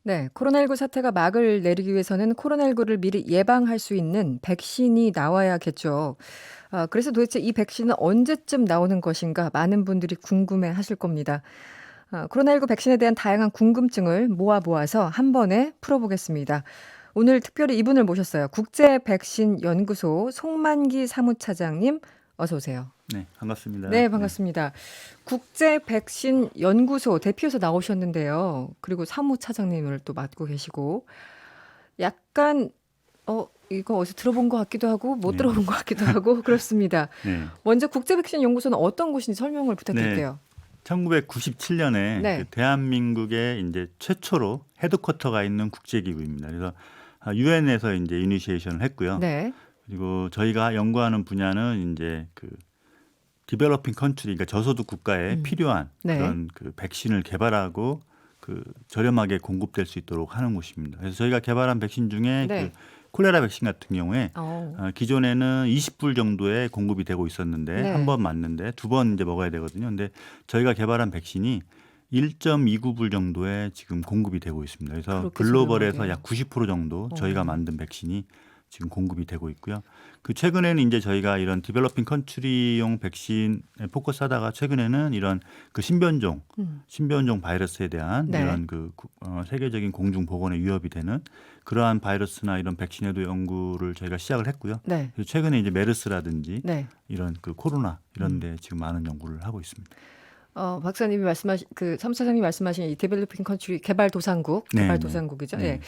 네, 코로나19 사태가 막을 내리기 위해서는 코로나19를 미리 예방할 수 있는 백신이 나와야겠죠. 그래서 도대체 이 백신은 언제쯤 나오는 것인가 많은 분들이 궁금해 하실 겁니다. 코로나19 백신에 대한 다양한 궁금증을 모아서 한 번에 풀어보겠습니다. 오늘 특별히 이분을 모셨어요. 국제백신연구소 송만기 사무차장님, 어서 오세요. 네, 반갑습니다. 네, 반갑습니다. 국제백신연구소 대표에서 나오셨는데요. 그리고 사무차장님을 또 맡고 계시고 약간 이거 어디서 들어본 것 같기도 하고 못 네. 들어본 것 같기도 하고 그렇습니다. 네. 먼저 국제백신연구소는 어떤 곳인지 설명을 부탁드릴게요. 1997년에 네. 대한민국에 이제 최초로 헤드쿼터가 있는 국제기구입니다. 그래서 유엔에서 이제 이니시에이션을 했고요. 네. 그리고 저희가 연구하는 분야는 이제 그 디벨로핑 컨트리, 그러니까 저소득 국가에 필요한 네. 그런 그 백신을 개발하고 그 저렴하게 공급될 수 있도록 하는 곳입니다. 그래서 저희가 개발한 백신 중에 네. 그 콜레라 백신 같은 경우에 어, 기존에는 20불 정도에 공급이 되고 있었는데 네. 한 번 맞는데 두 번 이제 먹어야 되거든요. 근데 저희가 개발한 백신이 1.29불 정도에 지금 공급이 되고 있습니다. 그래서 그렇게 글로벌에서 저렴하게. 약 90% 정도 저희가 어. 만든 백신이 지금 공급이 되고 있고요. 그 최근에는 이제 저희가 이런 디벨로핑 컨트리용 백신에 포커스하다가 최근에는 이런 그 신변종 바이러스에 대한 네. 이런 그 세계적인 공중 보건에 위협이 되는 그러한 바이러스나 이런 백신에도 연구를 저희가 시작을 했고요. 네. 그래서 최근에 이제 메르스라든지 네. 이런 그 코로나 이런 데 지금 많은 연구를 하고 있습니다. 박사님이 말씀하신 그 사무차장님이 말씀하신 이 데벨로핑 컨트리 개발도상국, 네, 개발도상국이죠. 네. 예.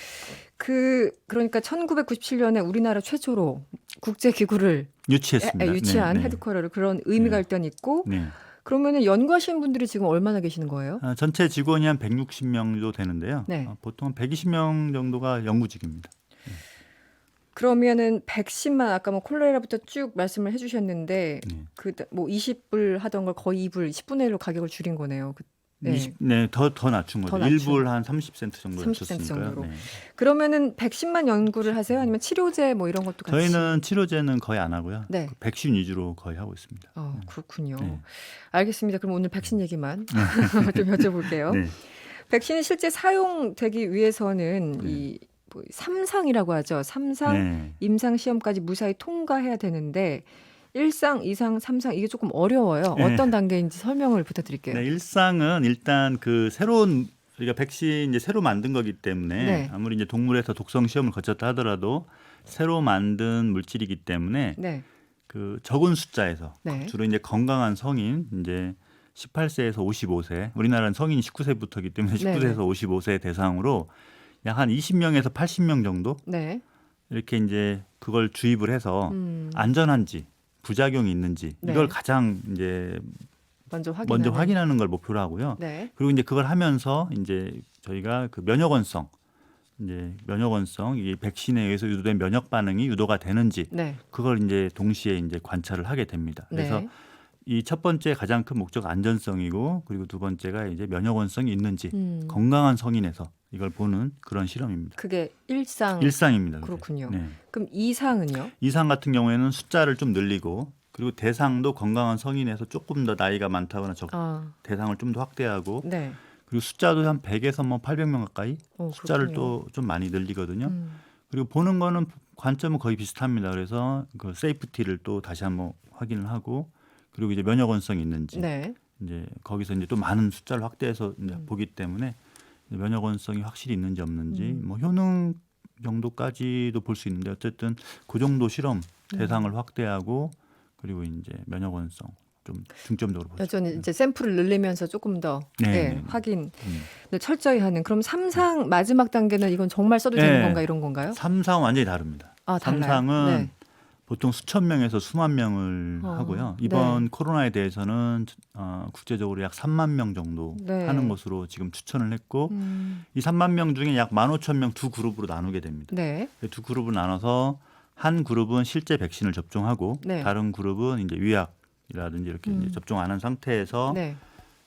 그러니까 1997년에 우리나라 최초로 국제기구를 유치했습니다. 유치한 네, 네. 헤드쿼터를 그런 의미가 네. 일단 있고 네. 그러면은 연구하시는 분들이 지금 얼마나 계시는 거예요? 전체 직원이 한 160명 정도 되는데요. 네. 보통 120명 정도가 연구직입니다. 그러면은 백신만 아까 뭐 콜레라부터 쭉 말씀을 해주셨는데 네. 그 뭐 20불 하던 걸 거의 2불, 10분의 1로 가격을 줄인 거네요. 네. 네, 더 낮춘 거죠. 더 낮춘. 1불 한 30센트 정도 30센트 낮췄으니까요. 정도로. 네. 그러면은 백신만 연구를 하세요? 아니면 치료제 뭐 이런 것도 같이? 저희는 치료제는 거의 안 하고요. 네. 그 백신 위주로 거의 하고 있습니다. 그렇군요. 네. 알겠습니다. 그럼 오늘 백신 얘기만 좀 여쭤볼게요. 네. 백신이 실제 사용되기 위해서는 네. 이 뭐 3상이라고 하죠. 3상 네. 임상 시험까지 무사히 통과해야 되는데 1상, 2상, 3상 이게 조금 어려워요. 네. 어떤 단계인지 설명을 부탁드릴게요. 네, 일상은 일단 그 새로운 우리가 백신 이제 새로 만든 거기 때문에 네. 아무리 이제 동물에서 독성 시험을 거쳤다 하더라도 새로 만든 물질이기 때문에 네. 그 적은 숫자에서 네. 주로 이제 건강한 성인 이제 18세에서 55세 우리나라는 성인이 19세부터이기 때문에 네네. 19세에서 55세 대상으로 약 한 20명에서 80명 정도 네. 이렇게 이제 그걸 주입을 해서 음, 안전한지 부작용이 있는지 네. 이걸 가장 이제 먼저 먼저 확인하는 걸 목표로 하고요. 네. 그리고 이제 그걸 하면서 이제 저희가 그 면역원성 이 백신에 의해서 유도된 면역 반응이 유도가 되는지 네. 그걸 이제 동시에 이제 관찰을 하게 됩니다. 그래서 네. 이 첫 번째 가장 큰 목적 안전성이고 그리고 두 번째가 이제 면역원성이 있는지 건강한 성인에서 이걸 보는 그런 실험입니다. 그게 1상. 일상입니다. 그게. 그렇군요. 네. 그럼 2상은요? 이상 같은 경우에는 숫자를 좀 늘리고 그리고 대상도 건강한 성인에서 조금 더 나이가 많다거나 대상을 좀 더 확대하고 네. 그리고 숫자도 한 100에서 뭐 800명 가까이 숫자를 그렇군요. 또 좀 많이 늘리거든요. 음, 그리고 보는 거는 관점은 거의 비슷합니다. 그래서 그 세이프티를 또 다시 한번 확인을 하고 그리고 이제 면역원성이 있는지 네. 이제 거기서 이제 또 많은 숫자를 확대해서 이제 보기 때문에 면역원성이 확실히 있는지 없는지 뭐 효능 정도까지도 볼 수 있는데 어쨌든 그 정도 실험 대상을 확대하고 그리고 이제 면역원성 좀 중점적으로 보죠. 여전히 이제 샘플을 늘리면서 조금 더 네. 확인을 철저히 하는. 그럼 3상 마지막 단계는 이건 정말 써도 되는 네. 건가 이런 건가요? 3상은 완전히 다릅니다. 달라요? 3상은 네. 보통 수천 명에서 수만 명을 하고요. 이번 네. 코로나에 대해서는 국제적으로 약 3만 명 정도 네. 하는 것으로 지금 추천을 했고 이 3만 명 중에 약 15,000명 두 그룹으로 나누게 됩니다. 네. 두 그룹을 나눠서 한 그룹은 실제 백신을 접종하고 네. 다른 그룹은 이제 위약이라든지 이렇게 이제 접종 안 한 상태에서 네.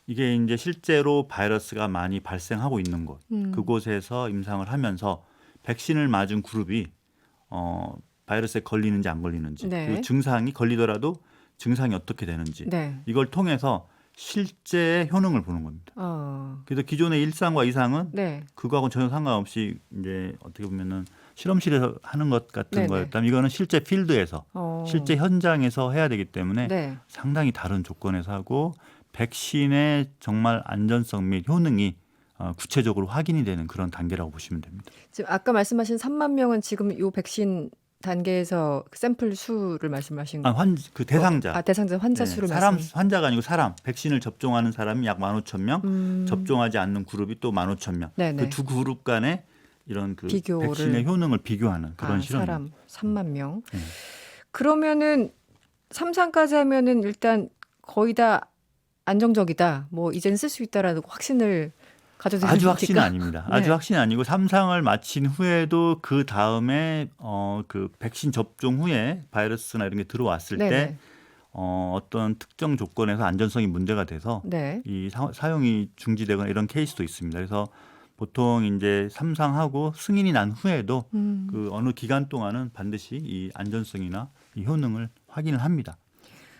이게 이제 실제로 바이러스가 많이 발생하고 있는 곳 그곳에서 임상을 하면서 백신을 맞은 그룹이 바이러스에 걸리는지 안 걸리는지 네. 그리고 증상이 걸리더라도 증상이 어떻게 되는지 네. 이걸 통해서 실제 효능을 보는 겁니다. 그래서 기존의 일상과 이상은 네. 그거하고는 전혀 상관없이 이제 어떻게 보면은 실험실에서 하는 것 같은 네네. 거였다면 이거는 실제 필드에서 실제 현장에서 해야 되기 때문에 네. 상당히 다른 조건에서 하고 백신의 정말 안전성 및 효능이 구체적으로 확인이 되는 그런 단계라고 보시면 됩니다. 지금 아까 말씀하신 3만 명은 지금 요 백신 단계에서 그 샘플 수를 말씀하신 그 대상자. 대상자 환자 네, 수를 환자가 아니고 사람. 백신을 접종하는 사람이 약 15,000명, 접종하지 않는 그룹이 또 15,000명. 네네. 그 두 그룹 간의 이런 그 비교를. 백신의 효능을 비교하는 그런 실험입니다. 사람 3만 명. 네. 그러면은 3상까지 하면은 일단 거의 다 안정적이다. 뭐 이제는 쓸 수 있다라는 확신을 가져도 아주 됩니까? 확신은 아닙니다. 아주 네. 확신이 아니고 3상을 마친 후에도 그 다음에 그 백신 접종 후에 바이러스나 이런 게 들어왔을 네네. 때 어떤 특정 조건에서 안전성이 문제가 돼서 네. 이 사용이 중지되거나 이런 케이스도 있습니다. 그래서 보통 이제 3상하고 승인이 난 후에도 그 어느 기간 동안은 반드시 이 안전성이나 이 효능을 확인을 합니다.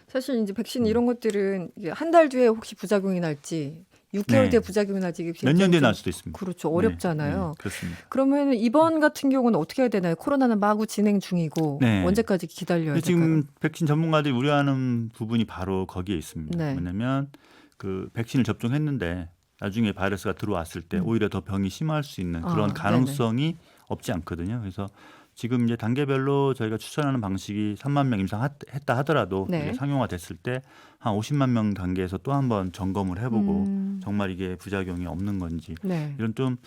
사실 이제 백신 이런 것들은 한 달 뒤에 혹시 부작용이 날지 6개월 네. 뒤에 부작용이 날지 이게 몇 년 뒤에 좀 날 수도 있습니다. 그렇죠. 어렵잖아요. 네, 그렇습니다. 그러면 이번 같은 경우는 어떻게 해야 되나요? 코로나는 마구 진행 중이고 네. 언제까지 기다려야 될까요? 지금 백신 전문가들이 우려하는 부분이 바로 거기에 있습니다. 네. 왜냐하면 그 백신을 접종했는데 나중에 바이러스가 들어왔을 때 오히려 더 병이 심할 수 있는 그런 가능성이 없지 않거든요. 그래서 지금 이제 단계별로 저희가 추천하는 방식이 3만 명 임상했다 하더라도 네. 이게 상용화됐을 때 한 50만 명 단계에서 또 한번 점검을 해보고 정말 이게 부작용이 없는 건지 네. 이런 좀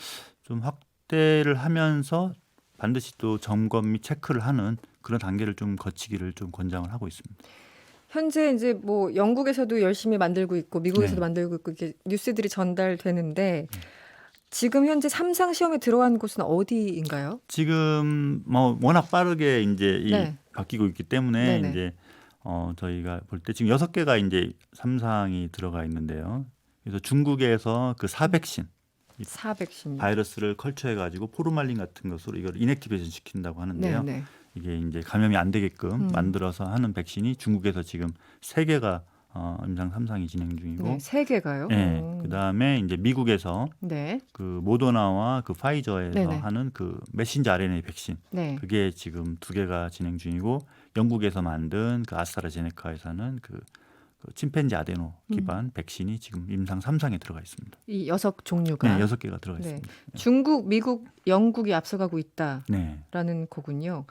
확대를 하면서 반드시 또 점검 및 체크를 하는 그런 단계를 좀 거치기를 좀 권장을 하고 있습니다. 현재 이제 뭐 영국에서도 열심히 만들고 있고 미국에서도 네. 만들고 있고 이렇게 뉴스들이 전달되는데 지금 현재 3상 시험에 들어간 곳은 어디인가요? 지금 뭐 워낙 빠르게 이제 네. 바뀌고 있기 때문에 네네. 이제 저희가 볼 때 지금 6개가 이제 3상이 들어가 있는데요. 그래서 중국에서 그 사백신 400신. 바이러스를 컬처해 가지고 포르말린 같은 것으로 이걸 이넥티베이션 시킨다고 하는데요. 네. 이게 이제 감염이 안 되게끔 만들어서 하는 백신이 중국에서 지금 3개가 임상 3상이 진행 중이고 네. 3개가요? 네. 그다음에 이제 미국에서 네. 그 모더나와 그 파이저에서 네네. 하는 그 메신저 RNA 백신 네. 그게 지금 2개가 진행 중이고 영국에서 만든 그 아스트라제네카에서는 그 침팬지 아데노 기반 백신이 지금 임상 3상에 들어가 있습니다. 이 6종류가. 네, 6개가 들어가 네. 있습니다. 중국, 미국, 영국이 앞서가고 있다라는 네. 거군요.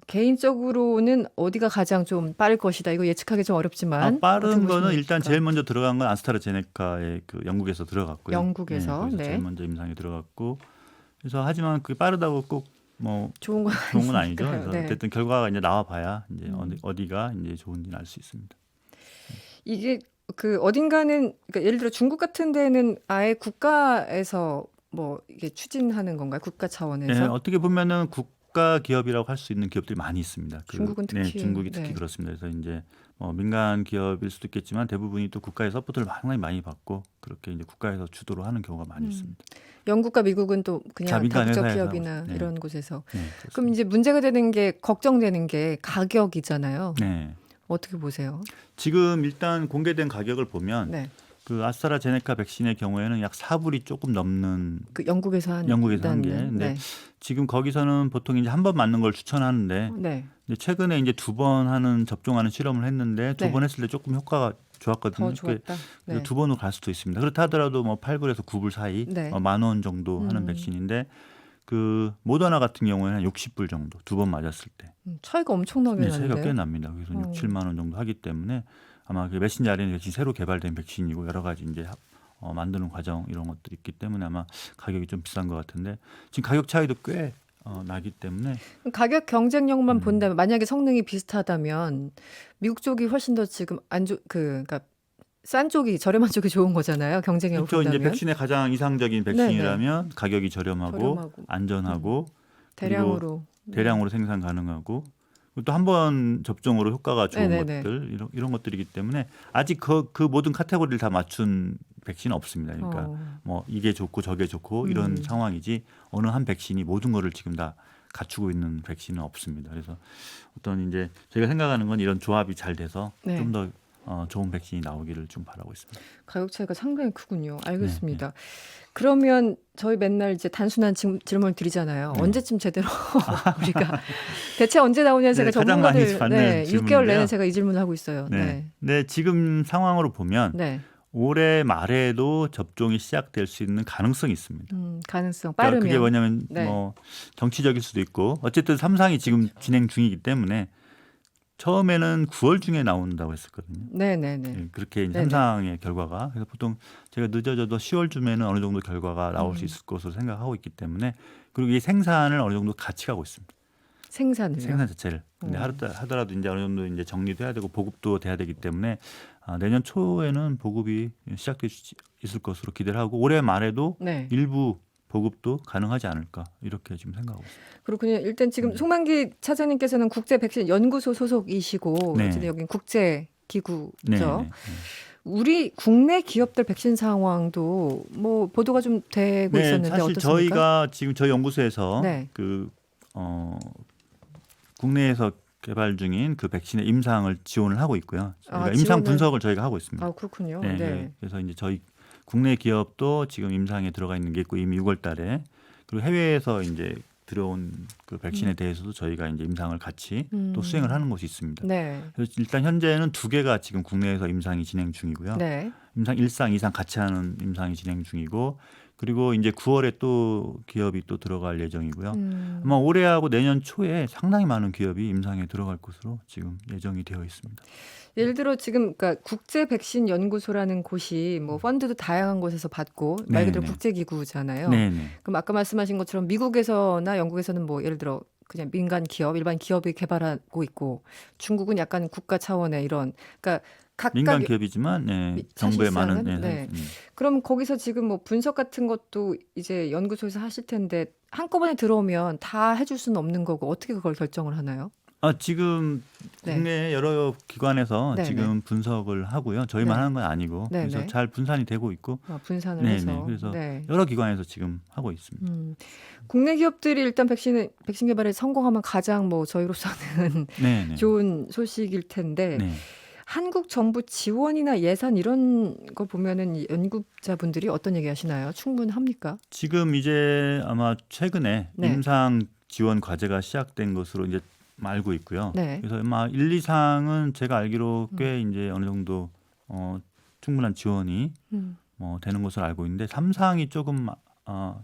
개인적으로는 어디가 가장 좀 빠를 것이다. 이거 예측하기 좀 어렵지만 빠른 어떻게 거는 보시면 일단 좋을까? 제일 먼저 들어간 건 아스트라제네카의 그 영국에서 들어갔고요. 영국에서. 거기서 네. 제일 먼저 임상에 들어갔고 그래서 하지만 그게 빠르다고 꼭 뭐 좋은 건 좋은 건 아니죠. 아니니까요. 그래서 네. 어쨌든 결과가 이제 나와 봐야 이제 어디가 이제 좋은지 알 수 있습니다. 이게 그 어딘가는 그러니까 예를 들어 중국 같은 데는 아예 국가에서 뭐 이게 추진하는 건가요? 국가 네, 차원에서? 어떻게 보면은 국가 기업이라고 할 수 있는 기업들이 많이 있습니다. 중국은 특히. 네, 중국이 특히 네. 그렇습니다. 그래서 이제 민간 기업일 수도 있겠지만 대부분이 또 국가의 서포트를 상당히 많이 받고 그렇게 이제 국가에서 주도로 하는 경우가 많이 있습니다. 영국과 미국은 또 그냥 민간 다국적 회사에서 기업이나 하고 있- 네. 이런 곳에서. 네, 그럼 그렇습니다. 이제 문제가 되는 게 걱정되는 게 가격이잖아요. 네. 어떻게 보세요? 지금 일단 공개된 가격을 보면 네. 그 아스트라제네카 백신의 경우에는 약 4불이 조금 넘는 그 영국에서 한 영국에서 한 게. 근데 지금 거기서는 보통 이제 한 번 맞는 걸 추천하는데 네. 근데 최근에 이제 2번 접종하는 실험을 했는데 두 네. 번 했을 때 조금 효과가 좋았거든요. 더 좋았다. 그래서 네. 2번으로 갈 수도 있습니다. 그렇다 하더라도 뭐 8불에서 9불 사이 네. 10,000원 정도 하는 백신인데 그 모더나 같은 경우에는 한 60불 정도 2번 맞았을 때. 차이가 엄청나게 네, 차이가 나는데요. 꽤 납니다. 그래서 6, 7만 원 정도 하기 때문에 아마 그 메신저 RNA 백신 새로 개발된 백신이고 여러 가지 이제 만드는 과정 이런 것들이 있기 때문에 아마 가격이 좀 비싼 것 같은데 지금 가격 차이도 꽤 나기 때문에 가격 경쟁력만 본다면 만약에 성능이 비슷하다면 미국 쪽이 훨씬 더 지금 그러니까 싼 쪽이 저렴한 쪽이 좋은 거잖아요. 경쟁력을 그렇죠. 이제 본다면. 백신의 가장 이상적인 백신이라면 가격이 저렴하고 안전하고 대량으로 대량으로 생산 가능하고 또 한 번 접종으로 효과가 좋은 네네네. 것들 이런 것들이기 때문에 아직 그 모든 카테고리를 다 맞춘 백신은 없습니다. 그러니까 뭐 이게 좋고 저게 좋고 이런 상황이지 어느 한 백신이 모든 거를 지금 다 갖추고 있는 백신은 없습니다. 그래서 어떤 이제 제가 생각하는 건 이런 조합이 잘 돼서 네. 좀 더 좋은 백신이 나오기를 좀 바라고 있습니다. 가격 차이가 상당히 크군요. 네, 알겠습니다. 그러면 저희 맨날 이제 단순한 질문을 드리잖아요. 네. 언제쯤 제대로 우리가 대체 언제 나오냐 제가 네, 가장 많이 전문가들 받는 6개월 질문인데요. 내내 제가 이 질문을 하고 있어요. 네. 네. 네, 지금 상황으로 보면 네. 올해 말에도 접종이 시작될 수 있는 가능성이 있습니다. 가능성 그러니까 빠르면. 그게 뭐냐면 네. 뭐 정치적일 수도 있고 어쨌든 3상이 지금 진행 중이기 때문에 처음에는 9월 중에 나온다고 했었거든요. 네네네. 예, 그렇게 이제 네네. 3상의 결과가 그래서 보통 제가 늦어져도 10월쯤에는 어느 정도 결과가 나올 수 있을 것으로 생각하고 있기 때문에 그리고 이 생산을 어느 정도 같이 가고 있습니다. 생산을요. 생산 자체를. 근데 하더라도 이제 어느 정도 이제 정리돼야 되고 보급도 돼야 되기 때문에 내년 초에는 보급이 시작될 수 있을 것으로 기대를 하고 올해 말에도 네. 일부 보급도 가능하지 않을까 이렇게 지금 생각하고 있습니다. 그렇군요. 일단 지금 송만기 차장님께서는 국제 백신 연구소 소속이시고 네. 어쨌든 여긴 국제 기구죠. 네, 네. 우리 국내 기업들 백신 상황도 뭐 보도가 좀 되고 네, 있었는데 사실 어떻습니까? 저희가 지금 저희 연구소에서 네. 국내에서 개발 중인 그 백신의 임상을 지원을 하고 있고요. 그러니까 임상 지원을- 분석을 저희가 하고 있습니다. 아 그렇군요. 네, 네. 그래서 이제 저희 국내 기업도 지금 임상에 들어가 있는 게 있고 이미 6월 달에 그리고 해외에서 이제 들어온 그 백신에 대해서도 저희가 이제 임상을 같이 또 수행을 하는 곳이 있습니다. 네. 그래서 일단 현재는 2개가 지금 국내에서 임상이 진행 중이고요. 네. 임상 1상, 2상 같이 하는 임상이 진행 중이고 그리고 이제 9월에 또 기업이 또 들어갈 예정이고요. 아마 올해하고 내년 초에 상당히 많은 기업이 임상에 들어갈 것으로 지금 예정이 되어 있습니다. 예를 들어 지금 그러니까 국제 백신 연구소라는 곳이 뭐 펀드도 다양한 곳에서 받고 말 그대로 네, 네. 국제 기구잖아요. 네, 네. 그럼 아까 말씀하신 것처럼 미국에서나 영국에서는 뭐 예를 들어 그냥 민간 기업, 일반 기업이 개발하고 있고 중국은 약간 국가 차원의 이런 그러니까 민간 각각 기업이지만 정부의 많은 사실상은 네. 그럼 거기서 지금 뭐 분석 같은 것도 이제 연구소에서 하실 텐데 한꺼번에 들어오면 다 해줄 수는 없는 거고 어떻게 그걸 결정을 하나요? 지금 네. 국내 여러 기관에서 네, 지금 분석을 하고요. 저희만 네. 하는 건 아니고 네, 그래서 네. 잘 분산이 되고 있고 분산을 네, 해서. 네. 그래서 네. 여러 기관에서 지금 하고 있습니다. 국내 기업들이 일단 백신 개발에 성공하면 가장 뭐 저희로서는 네, 네. 좋은 소식일 텐데 네. 한국 정부 지원이나 예산 이런 거 보면은 이 연구자분들이 어떤 얘기 하시나요? 충분합니까? 지금 이제 아마 최근에 네. 임상 지원 과제가 시작된 것으로 이제 알고 있고요. 네. 그래서 아마 1, 2상은 제가 알기로 꽤 이제 어느 정도 충분한 지원이 되는 것으로 알고 있는데 3상이 조금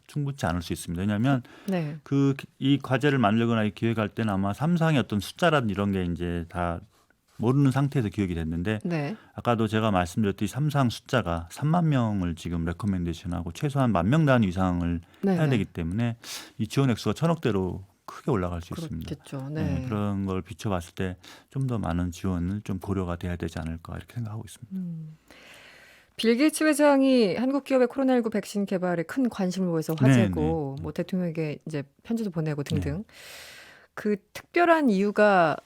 충분치 않을 수 있습니다. 왜냐하면 네. 이 과제를 만들거나 기획할 때는 아마 3상의 어떤 숫자라든 이런 게 이제 다 모르는 상태에서 기획이 됐는데 네. 아까도 제가 말씀드렸듯이 3상 숫자가 3만 명을 지금 레코멘데이션하고 최소한 1만 명 단위 이상을 네. 해야 되기 때문에 이 지원 액수가 1,000억대로 크게 올라갈 수 있습니다. 그렇겠죠. 네, 네. 그런 걸 비춰봤을 때 좀 더 많은 지원을 좀 고려가 돼야 되지 않을까 이렇게 생각하고 있습니다. 빌 게이츠 회장이 한국 기업의 코로나19 백신 개발에 큰 관심을 보여서 화제고 뭐 대통령에게 이제 편지도 보내고 등등. 그 특별한 이유가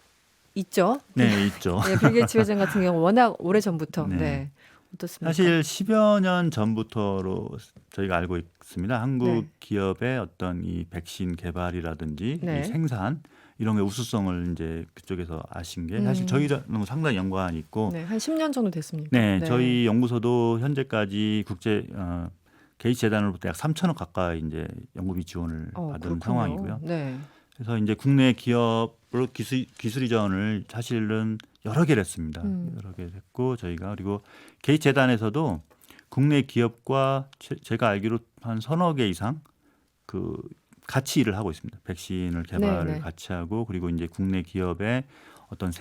있죠. 네, 있죠. 네, 빌 게이츠 회장 같은 경우 워낙 오래 전부터 네. 네. 어떻습니까? 사실 10여 년 전부터로 저희가 알고 있습니다. 한국 네. 기업의 어떤 이 백신 개발이라든지 네. 이 생산 이런 게 우수성을 이제 그쪽에서 아신 게 사실 저희랑 상당히 연관이 있고 네, 한 10년 정도 됐습니다. 네, 저희 연구소도 현재까지 국제 게이츠 재단으로부터 약 3천억 가까이 이제 연구비 지원을 받은 그렇군요. 상황이고요. 네. 그래서 이제 국내 기업으로 기술 이전을 사실은 여러 개를 했습니다. 여러 개를 했고 저희가 그리고 게이츠 재단에서도 국내 기업과 제가 알기로 한 서너 개 이상 그 같이 일을 하고 있습니다. 백신을 개발을 네. 같이 하고 그리고 이제 국내 기업의 어떤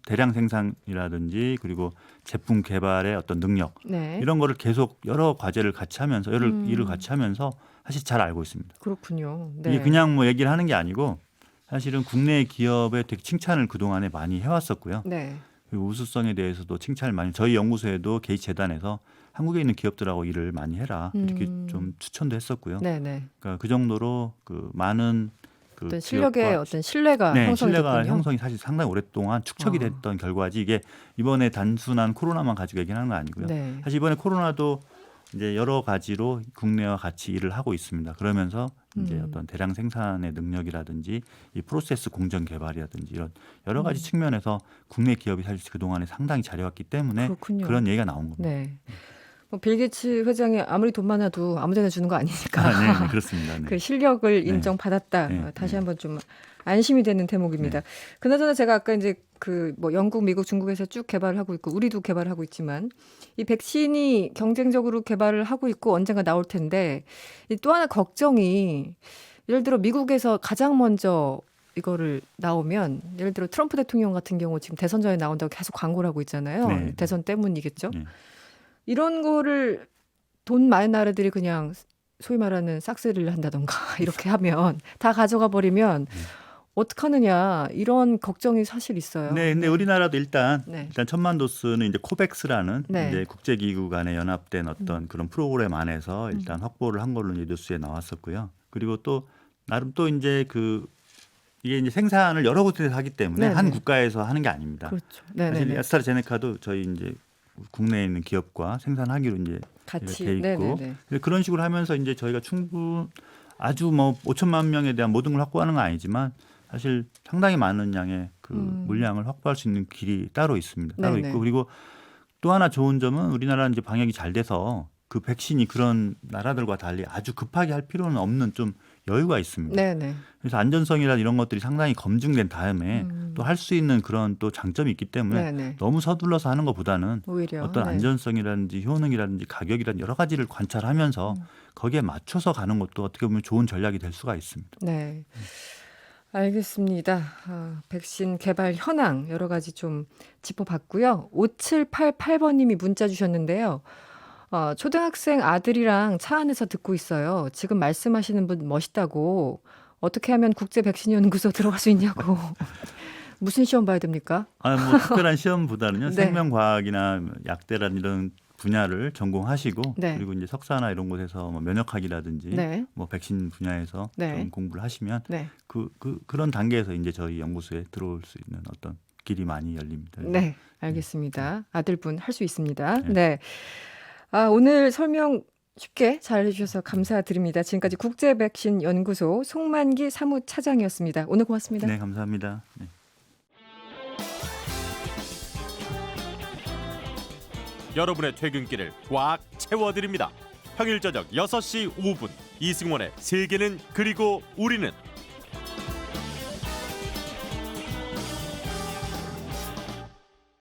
대량 생산이라든지 그리고 제품 개발의 어떤 능력 네. 이런 거를 계속 여러 과제를 같이 하면서 여러 일을 같이 하면서 사실 잘 알고 있습니다. 그렇군요. 네. 이게 그냥 뭐 얘기를 하는 게 아니고 사실은 국내 기업에 되게 칭찬을 그동안에 많이 해왔었고요. 네. 그리고 우수성에 대해서도 칭찬을 많이 저희 연구소에도 게이츠 재단에서 한국에 있는 기업들하고 일을 많이 해라 이렇게 좀 추천도 했었고요. 네, 네. 그러니까 그 정도로 그 많은 그 어떤 실력의 기업과 어떤 신뢰가 네, 형성이 신뢰가 됐군요. 형성이 사실 상당히 오랫동안 축적이 됐던 결과지 이게 이번에 단순한 코로나만 가지고 얘기하는 건 아니고요. 네. 사실 이번에 코로나도 이제 여러 가지로 국내와 같이 일을 하고 있습니다. 그러면서 이제 어떤 대량 생산의 능력이라든지 이 프로세스 공정 개발이라든지 이런 여러 가지 측면에서 국내 기업이 사실 그동안에 상당히 잘해왔기 때문에 그렇군요. 그런 얘기가 나온 겁니다. 네. 뭐빌 게이츠 회장이 아무리 돈 많아도 아무데나 주는 거 아니니까. 네, 네, 그렇습니다. 네. 그 실력을 네. 인정받았다. 네, 다시 네. 한번 좀 안심이 되는 대목입니다. 그나저나 제가 아까 이제 그 뭐 영국, 미국, 중국에서 쭉 개발을 하고 있고 우리도 개발을 하고 있지만 이 백신이 경쟁적으로 개발을 하고 있고 언젠가 나올 텐데 이 또 하나 걱정이 예를 들어 미국에서 가장 먼저 이거를 나오면 예를 들어 트럼프 대통령 같은 경우 지금 대선 전에 나온다고 계속 광고를 하고 있잖아요. 네. 대선 때문이겠죠. 네. 이런 거를 돈 많은 나라들이 그냥 소위 말하는 싹쓸이를 한다던가 이렇게 하면 다 가져가 버리면 어떡하느냐 이런 걱정이 사실 있어요. 네, 근데 우리나라도 일단 네. 1,000만 도스는 이제 코백스라는 네. 이제 국제기구 간에 연합된 어떤 그런 프로그램 안에서 일단 확보를 한 걸로 이제 뉴스에 나왔었고요. 그리고 또 나름 또 이제 그 이게 이제 생산을 여러 곳에서 하기 때문에 네네. 한 국가에서 하는 게 아닙니다. 그렇죠. 사실 네네네. 아스트라제네카도 저희 이제 국내에 있는 기업과 생산하기로 이제 같이 돼 있고 네네네. 그래서 그런 식으로 하면서 이제 저희가 아주 뭐 5천만 명에 대한 모든 걸 확보하는 건 아니지만 사실 상당히 많은 양의 그 물량을 확보할 수 있는 길이 따로 있습니다. 따로 네네. 있고 그리고 또 하나 좋은 점은 우리나라는 이제 방역이 잘 돼서 그 백신이 그런 나라들과 달리 아주 급하게 할 필요는 없는 좀 여유가 있습니다. 네네. 그래서 안전성이나 이런 것들이 상당히 검증된 다음에 또 할 수 있는 그런 또 장점이 있기 때문에 네네. 너무 서둘러서 하는 것보다는 오히려 어떤 네. 안전성이라든지 효능이라든지 가격이라든지 여러 가지를 관찰하면서 거기에 맞춰서 가는 것도 어떻게 보면 좋은 전략이 될 수가 있습니다. 네. 알겠습니다. 백신 개발 현황 여러 가지 좀 짚어봤고요. 5788번님이 문자 주셨는데요. 초등학생 아들이랑 차 안에서 듣고 있어요. 지금 말씀하시는 분 멋있다고. 어떻게 하면 국제 백신 연구소 들어갈 수 있냐고. 무슨 시험 봐야 됩니까? 뭐 특별한 시험보다는요. 네. 생명과학이나 약대란 이런 분야를 전공하시고 네. 그리고 이제 석사나 이런 곳에서 뭐 면역학이라든지 네. 뭐 백신 분야에서 네. 좀 공부를 하시면 네. 그런 단계에서 이제 저희 연구소에 들어올 수 있는 어떤 길이 많이 열립니다. 네. 알겠습니다. 아들분 할 수 있습니다. 네. 네. 오늘 설명 쉽게 잘 해주셔서 감사드립니다. 지금까지 국제백신연구소 송만기 사무차장이었습니다. 오늘 고맙습니다. 네, 감사합니다. 네. 여러분의 퇴근길을 꽉 채워드립니다. 평일 저녁 6시 5분 이승원의 세계는 그리고 우리는